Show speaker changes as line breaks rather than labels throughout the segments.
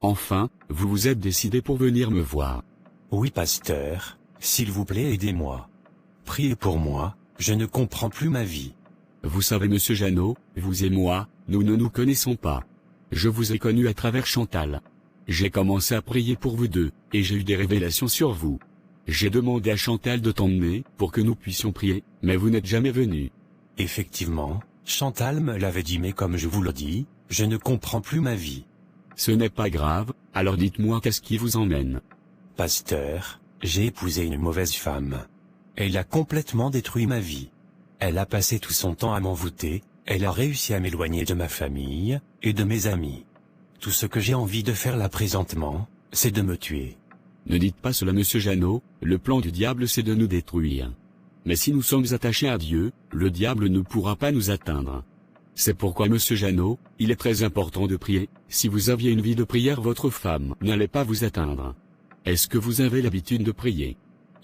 Enfin, vous vous êtes décidé pour venir me voir.
Oui, pasteur, s'il vous plaît, aidez-moi. Priez pour moi, je ne comprends plus ma vie.
Vous savez, monsieur Jeannot, vous et moi, nous ne nous connaissons pas. Je vous ai connu à travers Chantal. J'ai commencé à prier pour vous deux, et j'ai eu des révélations sur vous. J'ai demandé à Chantal de t'emmener, pour que nous puissions prier, mais vous n'êtes jamais venu.
Effectivement, Chantal me l'avait dit, mais comme je vous le dis, je ne comprends plus ma vie.
Ce n'est pas grave, alors dites-moi qu'est-ce qui vous emmène.
Pasteur, j'ai épousé une mauvaise femme. Elle a complètement détruit ma vie. Elle a passé tout son temps à m'envoûter, elle a réussi à m'éloigner de ma famille, et de mes amis. Tout ce que j'ai envie de faire là présentement, c'est de me tuer.
Ne dites pas cela, monsieur Jeannot, le plan du diable c'est de nous détruire. Mais si nous sommes attachés à Dieu, le diable ne pourra pas nous atteindre. C'est pourquoi, monsieur Jeannot, il est très important de prier. Si vous aviez une vie de prière, votre femme n'allait pas vous atteindre. Est-ce que vous avez l'habitude de prier?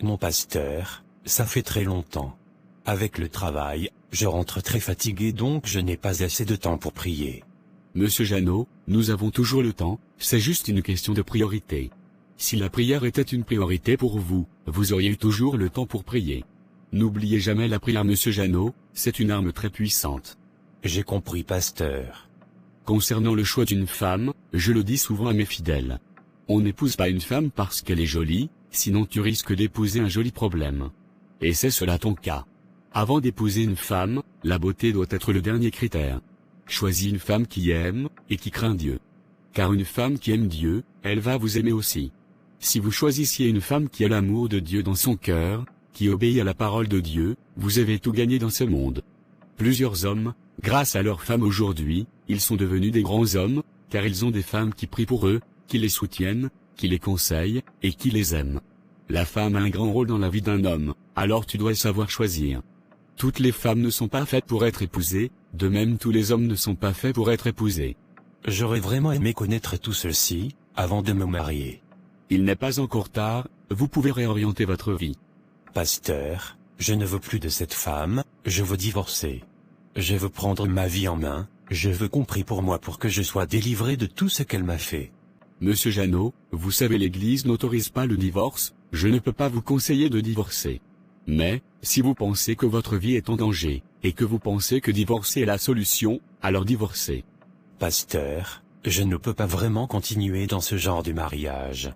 Mon pasteur, ça fait très longtemps. Avec le travail, je rentre très fatigué, donc je n'ai pas assez de temps pour prier.
Monsieur Jeannot, nous avons toujours le temps, c'est juste une question de priorité. Si la prière était une priorité pour vous, vous auriez eu toujours le temps pour prier. N'oubliez jamais la prière, monsieur Jeannot, c'est une arme très puissante.
J'ai compris, pasteur.
Concernant le choix d'une femme, je le dis souvent à mes fidèles. On n'épouse pas une femme parce qu'elle est jolie, sinon tu risques d'épouser un joli problème. Et c'est cela ton cas. Avant d'épouser une femme, la beauté doit être le dernier critère. Choisis une femme qui aime, et qui craint Dieu. Car une femme qui aime Dieu, elle va vous aimer aussi. Si vous choisissiez une femme qui a l'amour de Dieu dans son cœur, qui obéit à la parole de Dieu, vous avez tout gagné dans ce monde. Plusieurs hommes, grâce à leurs femmes aujourd'hui, ils sont devenus des grands hommes, car ils ont des femmes qui prient pour eux, qui les soutiennent, qui les conseillent, et qui les aiment. La femme a un grand rôle dans la vie d'un homme, alors tu dois savoir choisir. Toutes les femmes ne sont pas faites pour être épousées, de même tous les hommes ne sont pas faits pour être épousés.
J'aurais vraiment aimé connaître tout ceci, avant de me marier.
Il n'est pas encore tard, vous pouvez réorienter votre vie.
Pasteur, je ne veux plus de cette femme, je veux divorcer. Je veux prendre ma vie en main, je veux qu'on prie pour moi pour que je sois délivré de tout ce qu'elle m'a fait.
Monsieur Jeannot, vous savez, l'Église n'autorise pas le divorce, je ne peux pas vous conseiller de divorcer. Mais, si vous pensez que votre vie est en danger, et que vous pensez que divorcer est la solution, alors divorcez.
Pasteur, je ne peux pas vraiment continuer dans ce genre de mariage.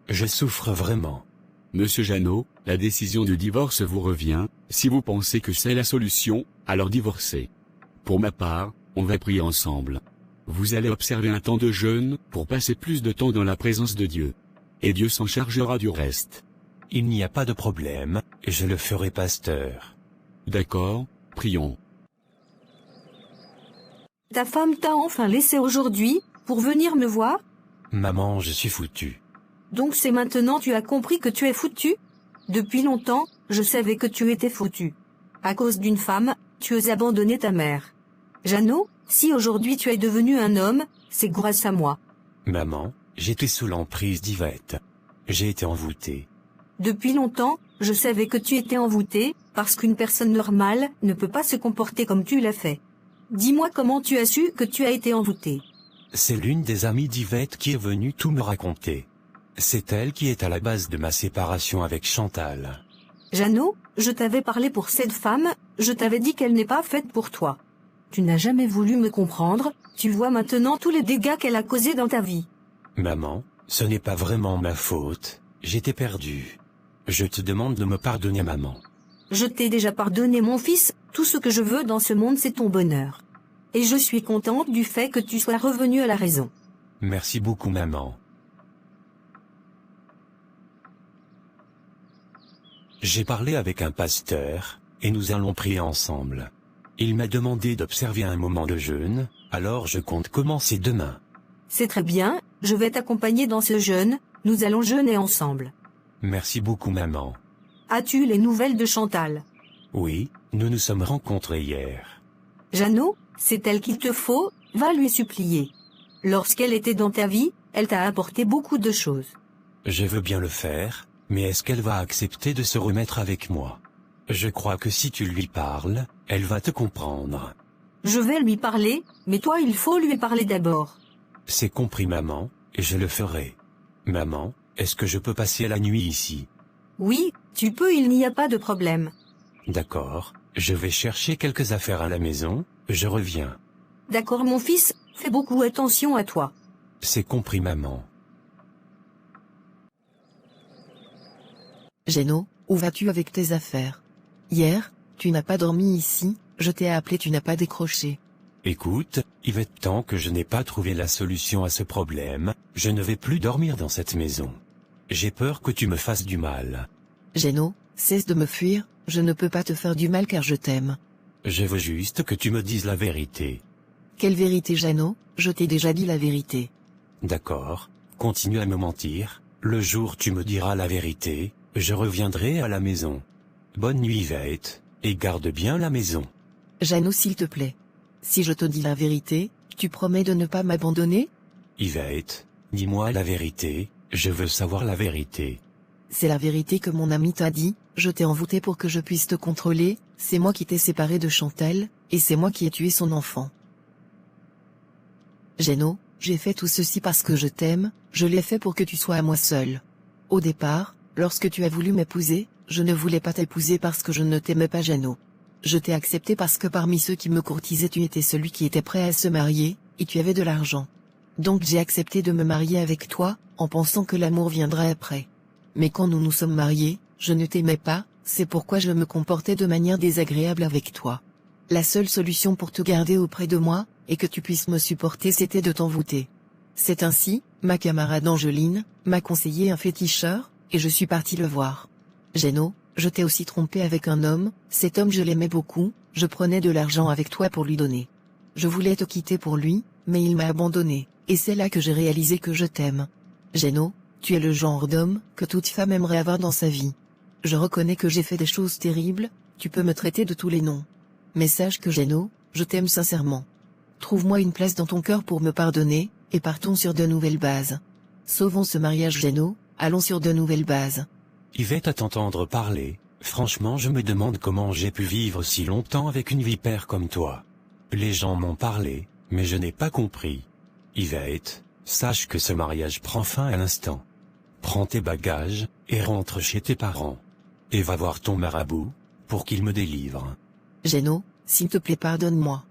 Je souffre vraiment.
Monsieur Jeannot, la décision du divorce vous revient, si vous pensez que c'est la solution, alors divorcez. Pour ma part, on va prier ensemble. Vous allez observer un temps de jeûne, pour passer plus de temps dans la présence de Dieu. Et Dieu s'en chargera du reste.
Il n'y a pas de problème, je le ferai, pasteur.
D'accord, prions.
Ta femme t'a enfin laissé aujourd'hui, pour venir me voir?
Maman, je suis foutu.
Donc c'est maintenant tu as compris que tu es foutu? Depuis longtemps, je savais que tu étais foutu. À cause d'une femme, tu as abandonné ta mère. Jeannot, si aujourd'hui tu es devenu un homme, c'est grâce à moi.
Maman, j'étais sous l'emprise d'Yvette. J'ai été envoûté.
Depuis longtemps, je savais que tu étais envoûté, parce qu'une personne normale ne peut pas se comporter comme tu l'as fait. Dis-moi comment tu as su que tu as été envoûté.
C'est l'une des amies d'Yvette qui est venue tout me raconter. C'est elle qui est à la base de ma séparation avec Chantal.
Jeannot, je t'avais parlé pour cette femme, je t'avais dit qu'elle n'est pas faite pour toi. Tu n'as jamais voulu me comprendre, tu vois maintenant tous les dégâts qu'elle a causés dans ta vie.
Maman, ce n'est pas vraiment ma faute, j'étais perdu. Je te demande de me pardonner, maman.
Je t'ai déjà pardonné, mon fils, tout ce que je veux dans ce monde c'est ton bonheur. Et je suis contente du fait que tu sois revenu à la raison.
Merci beaucoup, maman. J'ai parlé avec un pasteur, et nous allons prier ensemble. Il m'a demandé d'observer un moment de jeûne, alors je compte commencer demain.
C'est très bien, je vais t'accompagner dans ce jeûne, nous allons jeûner ensemble.
Merci beaucoup, maman.
As-tu les nouvelles de Chantal?
Oui, nous nous sommes rencontrés hier.
Jeannot, c'est elle qu'il te faut, va lui supplier. Lorsqu'elle était dans ta vie, elle t'a apporté beaucoup de choses.
Je veux bien le faire, mais est-ce qu'elle va accepter de se remettre avec moi? Je crois que si tu lui parles, elle va te comprendre.
Je vais lui parler, mais toi il faut lui parler d'abord.
C'est compris, maman, et je le ferai. Maman, est-ce que je peux passer la nuit ici?
Oui, tu peux, il n'y a pas de problème.
D'accord, je vais chercher quelques affaires à la maison, je reviens.
D'accord mon fils, fais beaucoup attention à toi.
C'est compris maman.
Géno, où vas-tu avec tes affaires? Hier, tu n'as pas dormi ici, je t'ai appelé, tu n'as pas décroché.
Écoute, Yvette, tant que je n'ai pas trouvé la solution à ce problème, je ne vais plus dormir dans cette maison. J'ai peur que tu me fasses du mal.
Géno, cesse de me fuir, je ne peux pas te faire du mal car je t'aime.
Je veux juste que tu me dises la vérité.
Quelle vérité Géno? Je t'ai déjà dit la vérité.
D'accord, continue à me mentir, le jour où tu me diras la vérité, je reviendrai à la maison. Bonne nuit Yvette, et garde bien la maison.
Géno s'il te plaît. Si je te dis la vérité, tu promets de ne pas m'abandonner?
Yvette, dis-moi la vérité, je veux savoir la vérité.
C'est la vérité que mon ami t'a dit, je t'ai envoûté pour que je puisse te contrôler, c'est moi qui t'ai séparé de Chantal, et c'est moi qui ai tué son enfant. Géno, j'ai fait tout ceci parce que je t'aime, je l'ai fait pour que tu sois à moi seul. Au départ, lorsque tu as voulu m'épouser, je ne voulais pas t'épouser parce que je ne t'aimais pas Géno. Je t'ai accepté parce que parmi ceux qui me courtisaient tu étais celui qui était prêt à se marier, et tu avais de l'argent. Donc j'ai accepté de me marier avec toi, en pensant que l'amour viendrait après. Mais quand nous nous sommes mariés, je ne t'aimais pas, c'est pourquoi je me comportais de manière désagréable avec toi. La seule solution pour te garder auprès de moi, et que tu puisses me supporter, c'était de t'envoûter. C'est ainsi, ma camarade Angeline, m'a conseillé un féticheur, et je suis parti le voir. Géno, je t'ai aussi trompé avec un homme, cet homme je l'aimais beaucoup, je prenais de l'argent avec toi pour lui donner. Je voulais te quitter pour lui, mais il m'a abandonné, et c'est là que j'ai réalisé que je t'aime. Géno, tu es le genre d'homme que toute femme aimerait avoir dans sa vie. Je reconnais que j'ai fait des choses terribles, tu peux me traiter de tous les noms. Mais sache que Géno, je t'aime sincèrement. Trouve-moi une place dans ton cœur pour me pardonner, et partons sur de nouvelles bases. Sauvons ce mariage Géno, allons sur de nouvelles bases.
Yvette, à t'entendre parler, franchement je me demande comment j'ai pu vivre si longtemps avec une vipère comme toi. Les gens m'ont parlé, mais je n'ai pas compris. Yvette, sache que ce mariage prend fin à l'instant. Prends tes bagages, et rentre chez tes parents. Et va voir ton marabout, pour qu'il me délivre.
Géno, s'il te plaît pardonne-moi.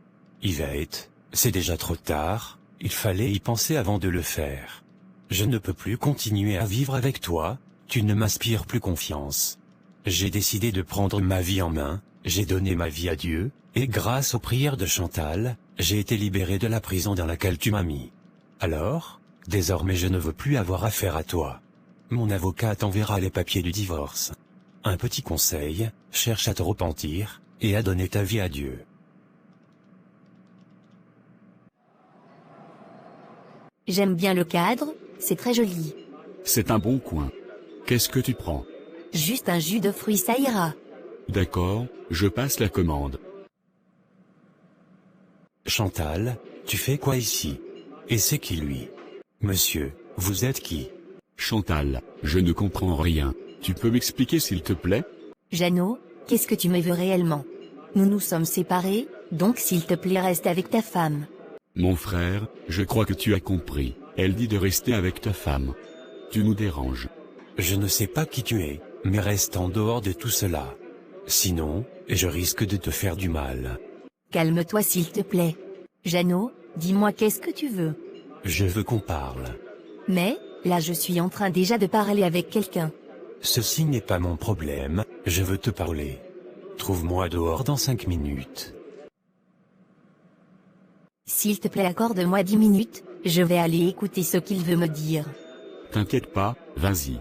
Yvette, c'est déjà trop tard, il fallait y penser avant de le faire. Je ne peux plus continuer à vivre avec toi, tu ne m'inspires plus confiance. J'ai décidé de prendre ma vie en main, j'ai donné ma vie à Dieu, et grâce aux prières de Chantal, j'ai été libéré de la prison dans laquelle tu m'as mis. Alors, désormais je ne veux plus avoir affaire à toi. Mon avocat t'enverra les papiers du divorce. Un petit conseil, cherche à te repentir, et à donner ta vie à Dieu.
J'aime bien le cadre, c'est très joli.
C'est un bon coin. Qu'est-ce que tu prends?
Juste un jus de fruits, ça ira.
D'accord, je passe la commande.
Chantal, tu fais quoi ici? Et c'est qui lui? Monsieur, vous êtes qui?
Chantal, je ne comprends rien. Tu peux m'expliquer s'il te plaît?
Jeannot, qu'est-ce que tu me veux réellement? Nous nous sommes séparés, donc s'il te plaît reste avec ta femme.
Mon frère, je crois que tu as compris. Elle dit de rester avec ta femme. Tu nous déranges.
Je ne sais pas qui tu es, mais reste en dehors de tout cela. Sinon, je risque de te faire du mal.
Calme-toi s'il te plaît. Jeannot, dis-moi qu'est-ce que tu veux?
Je veux qu'on parle.
Mais, là je suis en train déjà de parler avec quelqu'un.
Ceci n'est pas mon problème, je veux te parler. Trouve-moi dehors dans 5 minutes.
S'il te plaît accorde-moi 10 minutes, je vais aller écouter ce qu'il veut me dire.
T'inquiète pas, vas-y.